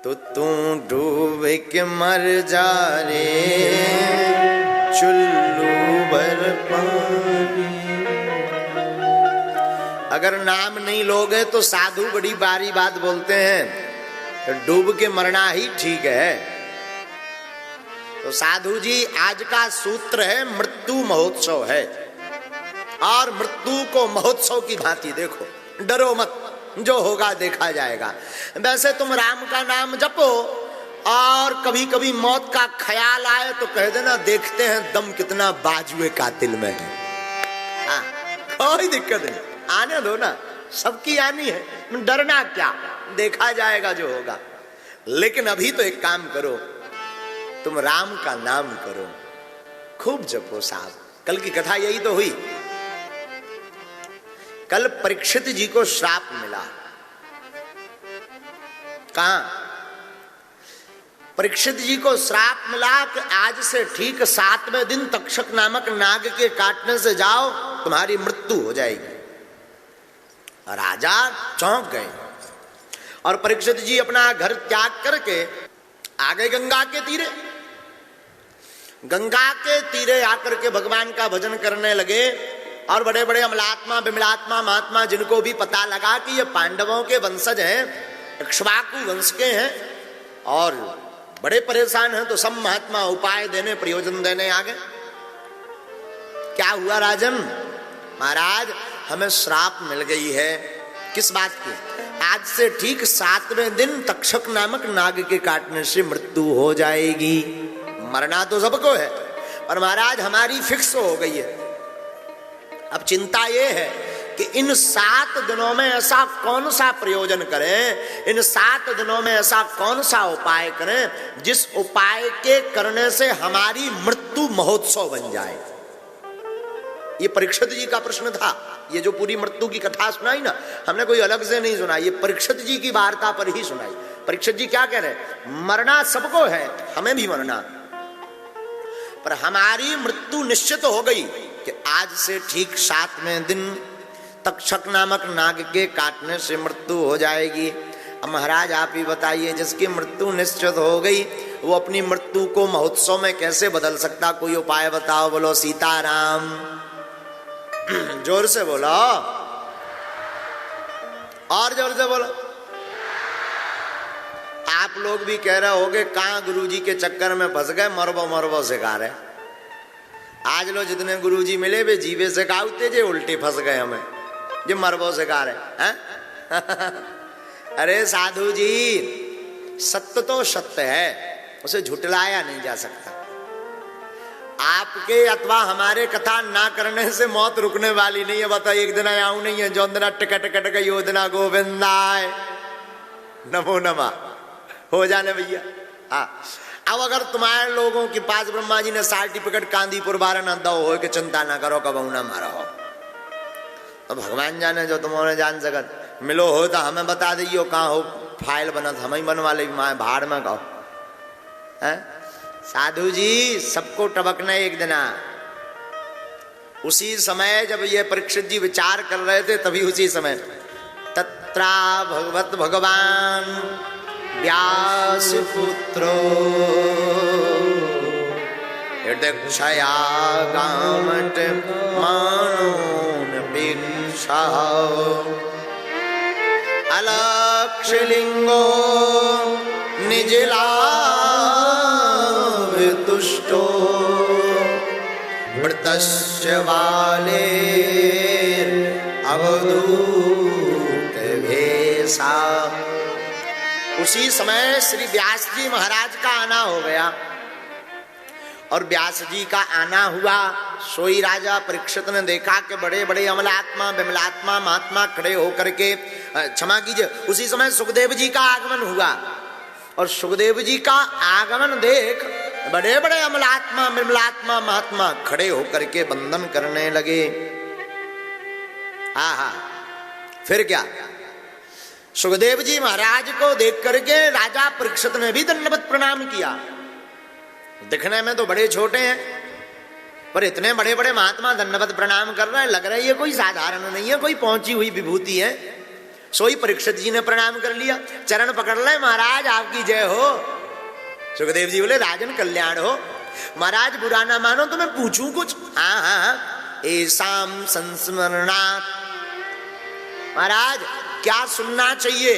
तो तू डूब के मर जा रे चुल्लू भर पानी। अगर नाम नहीं लोगे तो साधु बड़ी बारी बात बोलते हैं, डूब के मरना ही ठीक है। तो साधु जी आज का सूत्र है मृत्यु महोत्सव है, और मृत्यु को महोत्सव की भांति देखो, डरो मत, जो होगा देखा जाएगा। वैसे तुम राम का नाम जपो और कभी कभी मौत का ख्याल आए तो कह देना देखते हैं दम कितना बाजुए कातिल में है। हाँ, कोई दिक्कत नहीं, आने दो ना, सबकी आनी है, डरना क्या, देखा जाएगा जो होगा। लेकिन अभी तो एक काम करो, तुम राम का नाम करो, खूब जपो साहब। कल की कथा यही तो हुई। कल परीक्षित जी को श्राप मिला। कहां? परीक्षित जी को श्राप मिला कि आज से ठीक 7वें दिन तक्षक नामक नाग के काटने से जाओ, तुम्हारी मृत्यु हो जाएगी। राजा चौंक गए और परीक्षित जी अपना घर त्याग करके आ गए गंगा के तीरे। गंगा के तीरे आकर के भगवान का भजन करने लगे। और बड़े बड़े अमलात्मा विमलात्मा महात्मा, जिनको भी पता लगा कि ये पांडवों के वंशज हैं, इक्ष्वाकु वंश के हैं और बड़े परेशान हैं, तो सब महात्मा उपाय देने, प्रयोजन देने आ गए। क्या हुआ राजन? महाराज हमें श्राप मिल गई है। किस बात की? आज से ठीक 7वें दिन तक्षक नामक नाग के काटने से मृत्यु हो जाएगी। मरना तो सबको है, और महाराज हमारी फिक्स हो गई है। अब चिंता ये है कि इन 7 दिनों में ऐसा कौन सा प्रयोजन करें, इन 7 दिनों में ऐसा कौन सा उपाय करें जिस उपाय के करने से हमारी मृत्यु महोत्सव बन जाए। ये परीक्षित जी का प्रश्न था। ये जो पूरी मृत्यु की कथा सुनाई ना, हमने कोई अलग से नहीं सुनाई, ये परीक्षित जी की वार्ता पर ही सुनाई। परीक्षित जी क्या कह रहे हैं? मरना सबको है, हमें भी मरना, पर हमारी मृत्यु निश्चित हो गई कि आज से ठीक 7वें दिन तक्षक नामक नाग के काटने से मृत्यु हो जाएगी। अब महाराज आप ही बताइए, जिसकी मृत्यु निश्चित हो गई वो अपनी मृत्यु को महोत्सव में कैसे बदल सकता? कोई उपाय बताओ। बोलो सीताराम, जोर से बोलो, और जोर से बोलो। आप लोग भी कह रहे होगे कहां गुरुजी के चक्कर में फंस गए, मरबो मरबो सिखा रहे। आज लो जितने गुरुजी मिले वे जीवे सिखाते जे उल्टे फंस गए हमें, जो मरबो सिखा रहे हैं। अरे साधु जी, सत्य तो सत्य है, उसे झुटलाया नहीं जा सकता। आपके अथवा हमारे कथा ना करने से मौत रुकने वाली नहीं है। बताओ, एक दिन आऊं नहीं है, जो दिन टिकट कट गई वो दिन गोविंदाय नमो नमः हो जाने भैया। हाँ, अब अगर तुम्हारे लोगों के पास ब्रह्मा जी ने सर्टिफिकेट कांदीपुर बारह न दो हो कि चिंता ना करो, कब ना मारो, तो भगवान जाने, जो तुम्हारे जान सकत। मिलो हो तो हमें बता दियो कहाँ हो, फाइल बना हम ही बनवा ले, माए भाड़ में कहो। साधु जी, सबको टबकना एक दिन। उसी समय जब ये परीक्षित जी विचार कर रहे थे, तभी उसी समय तत्रा भगवत भगवान व्यास पुत्रो यदक्षया गामट मानोन पेक्षा अलक्षलिंगो निजला तुष्टो मृतस्य वाले अवधूत भेषा। उसी समय श्री व्यास जी महाराज का आना हो गया, और व्यास जी का आना हुआ। सोई राजा परीक्षित ने देखा कि बड़े बड़े अमलात्मा विमलात्मा महात्मा खड़े होकर के, क्षमा कीजिए, उसी समय सुखदेव जी का आगमन हुआ, और सुखदेव जी का आगमन देख बड़े बड़े अमलात्मा विमलात्मा महात्मा खड़े होकर के वंदन करने लगे। आहा, फिर क्या? सुखदेव जी महाराज को देख करके राजा परीक्षित ने भी दंडवत प्रणाम किया। दिखने में तो बड़े छोटे हैं, पर इतने बड़े बड़े महात्मा दंडवत प्रणाम कर रहे हैं, लग रहा है ये कोई साधारण नहीं है, कोई पहुंची हुई विभूति है। सोई परीक्षित जी ने प्रणाम कर लिया, चरण पकड़ ले, महाराज आपकी जय हो। सुखदेव जी बोले राजन कल्याण हो। महाराज बुरा ना मानो तो मैं पूछूं कुछ? हाँ हाँ, ऐसाम संस्मरणात्। महाराज क्या सुनना चाहिए,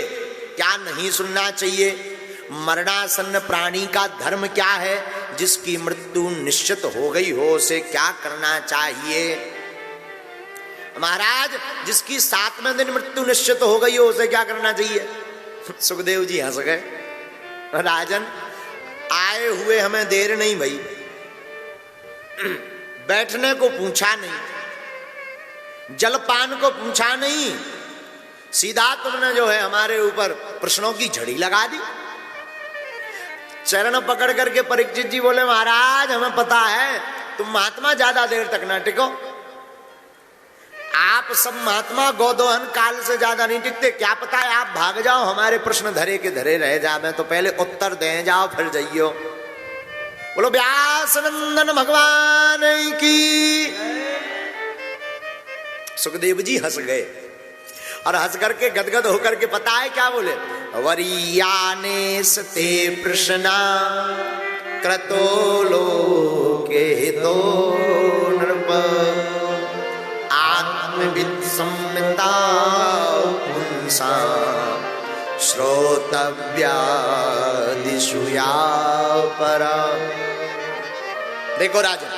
क्या नहीं सुनना चाहिए? मरणासन्न प्राणी का धर्म क्या है? जिसकी मृत्यु निश्चित हो गई हो उसे क्या करना चाहिए? महाराज जिसकी 7वें दिन मृत्यु निश्चित हो गई हो उसे क्या करना चाहिए? सुखदेव जी हंस गए। राजन आए हुए हमें देर नहीं भई, बैठने को पूछा नहीं, जलपान को पूछा नहीं, सीधा तुमने जो है हमारे ऊपर प्रश्नों की झड़ी लगा दी। चरण पकड़ करके परीक्षित जी बोले महाराज हमें पता है तुम महात्मा ज्यादा देर तक ना टिको, आप सब महात्मा गोदोहन काल से ज्यादा नहीं टिकते, क्या पता है आप भाग जाओ, हमारे प्रश्न धरे के धरे रह जावे, तो पहले उत्तर दे जाओ फिर जाइयो। बोलो व्यास नंदन भगवान की। सुखदेव जी हंस गए और हंस करके गदगद होकर के पता है क्या बोले? वरीयाने सते प्रश्ना क्रतो लोके हितो नृप आत्मविद संमिता पुंसा श्रोतव्या दिशुया परा। देखो राजा,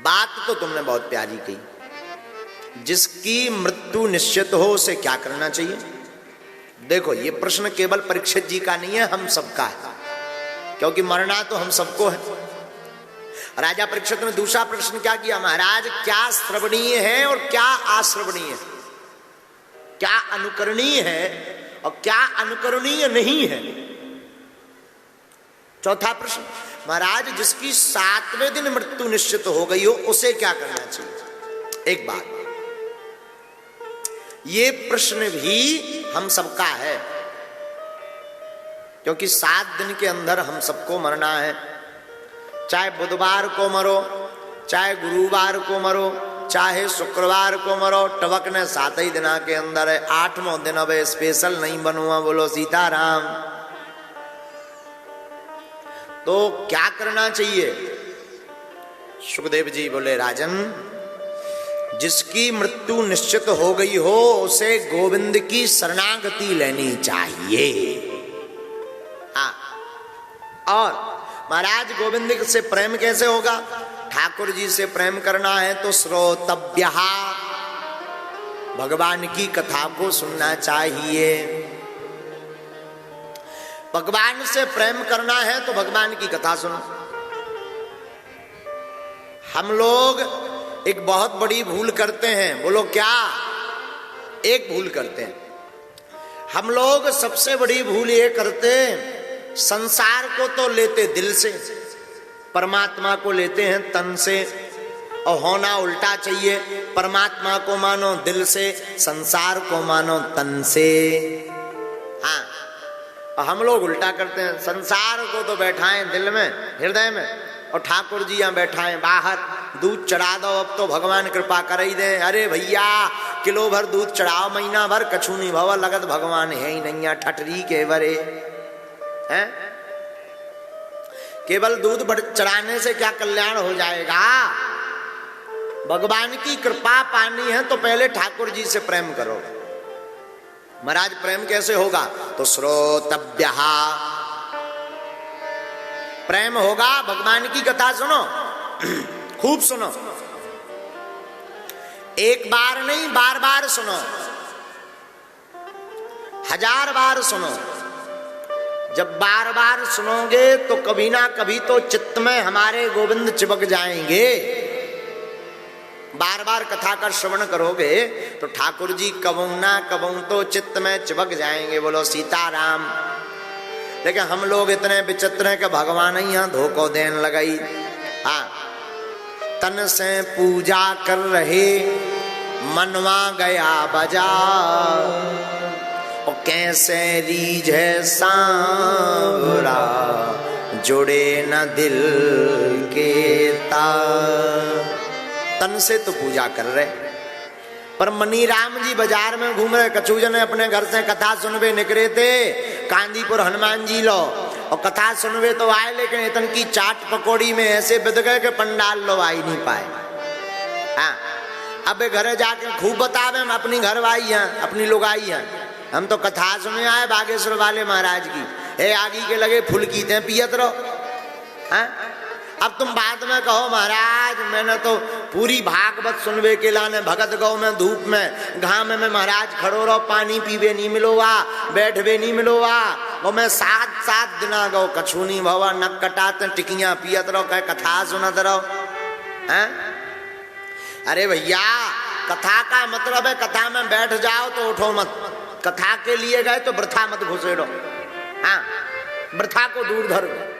बात तो तुमने बहुत प्यारी कही, जिसकी मृत्यु निश्चित हो उसे क्या करना चाहिए? देखो ये प्रश्न केवल परीक्षित जी का नहीं है, हम सबका है, क्योंकि मरना तो हम सबको है। राजा परीक्षित ने दूसरा प्रश्न क्या किया? महाराज क्या श्रवणीय है और क्या अश्रवणीय है, क्या अनुकरणीय है और क्या अनुकरणीय नहीं है? चौथा प्रश्न, महाराज जिसकी 7वें दिन मृत्यु निश्चित हो गई हो उसे क्या करना चाहिए? एक बात, ये प्रश्न भी हम सबका है, क्योंकि 7 दिन के अंदर हम सबको मरना है। चाहे बुधवार को मरो, चाहे गुरुवार को मरो, चाहे शुक्रवार को मरो, टवक ने 7 ही दिना के अंदर है। 8वां दिन अब स्पेशल नहीं बनूंगा, बोलो सीताराम। तो क्या करना चाहिए? सुखदेव जी बोले राजन जिसकी मृत्यु निश्चित हो गई हो उसे गोविंद की शरणागति लेनी चाहिए। हाँ, और महाराज गोविंद से प्रेम कैसे होगा? ठाकुर जी से प्रेम करना है तो श्रोतव्य, भगवान की कथा को सुनना चाहिए। भगवान से प्रेम करना है तो भगवान की कथा सुनो। हम लोग एक बहुत बड़ी भूल करते हैं, बोलो क्या? एक भूल करते हैं हम लोग, सबसे बड़ी भूल ये करते हैं, संसार को तो लेते दिल से, परमात्मा को लेते हैं तन से, और होना उल्टा चाहिए, परमात्मा को मानो दिल से, संसार को मानो तन से। हाँ, और हम लोग उल्टा करते हैं, संसार को तो बैठाएं दिल में, हृदय में, और ठाकुर जी यहाँ बैठाएं बाहर। दूध चढ़ा दो अब तो भगवान कृपा कर ही दे, अरे भैया किलो भर दूध चढ़ाओ, महीना भर कछु नहीं भवा, लगत भगवान है ही नहीं, ठटरी के बरे हैं। केवल दूध चढ़ाने से क्या कल्याण हो जाएगा? भगवान की कृपा पानी है तो पहले ठाकुर जी से प्रेम करो। महाराज प्रेम कैसे होगा? तो श्रोतव्य, प्रेम होगा, भगवान की कथा सुनो, खूब सुनो, एक बार नहीं बार बार सुनो, 1000 बार सुनो। जब बार बार सुनोगे तो कभी ना कभी तो चित्त में हमारे गोविंद चिपक जाएंगे। बार बार कथा का श्रवण करोगे तो ठाकुर जी कबू ना कबू तो चित्त में चिपक जाएंगे, बोलो सीताराम। लेकिन हम लोग इतने विचित्र हैं कि भगवान ही यहाँ धोखो देने लगाई। हाँ, तन से पूजा कर रहे मनवा गया बजा, और कैसे रीझे सांवरा जुड़े न दिल के तार। तन से तो पूजा कर रहे पर मनी राम जी बाजार में घूम रहे, कछु जने अपने घर से कथा सुनवे निकले थे कांदीपुर हनुमान जी लो, और कथा सुनवे तो आए, लेकिन इतन की चाट पकौड़ी में ऐसे बिद गए कि पंडाल लो आ ही नहीं पाए। हाँ, अब घरे जाके खूब बतावे हम अपनी घर वाई हैं, अपनी लोग आई हैं, हम तो कथा सुने आए बागेश्वर वाले महाराज की, हे आगी के लगे फुल की थे पियत रहो। हाँ, अब तुम बाद में कहो महाराज मैंने तो पूरी भागवत सुनवे के लाने भगत गौ में धूप में घाम में महाराज खड़ो रहो, पानी पीवे नहीं मिलोवा, बैठवे नहीं मिलोवा, और मैं 7 दिना गौ कछु नहीं भवा, नक कटाते टिकियां पियत रहो, कहे कथा सुनत रहो। हैं? अरे भैया कथा का मतलब है कथा में बैठ जाओ तो उठो मत, कथा के लिए गए तो वृथा मत घुसेड़ो। हाँ, वृथा को दूर धरो।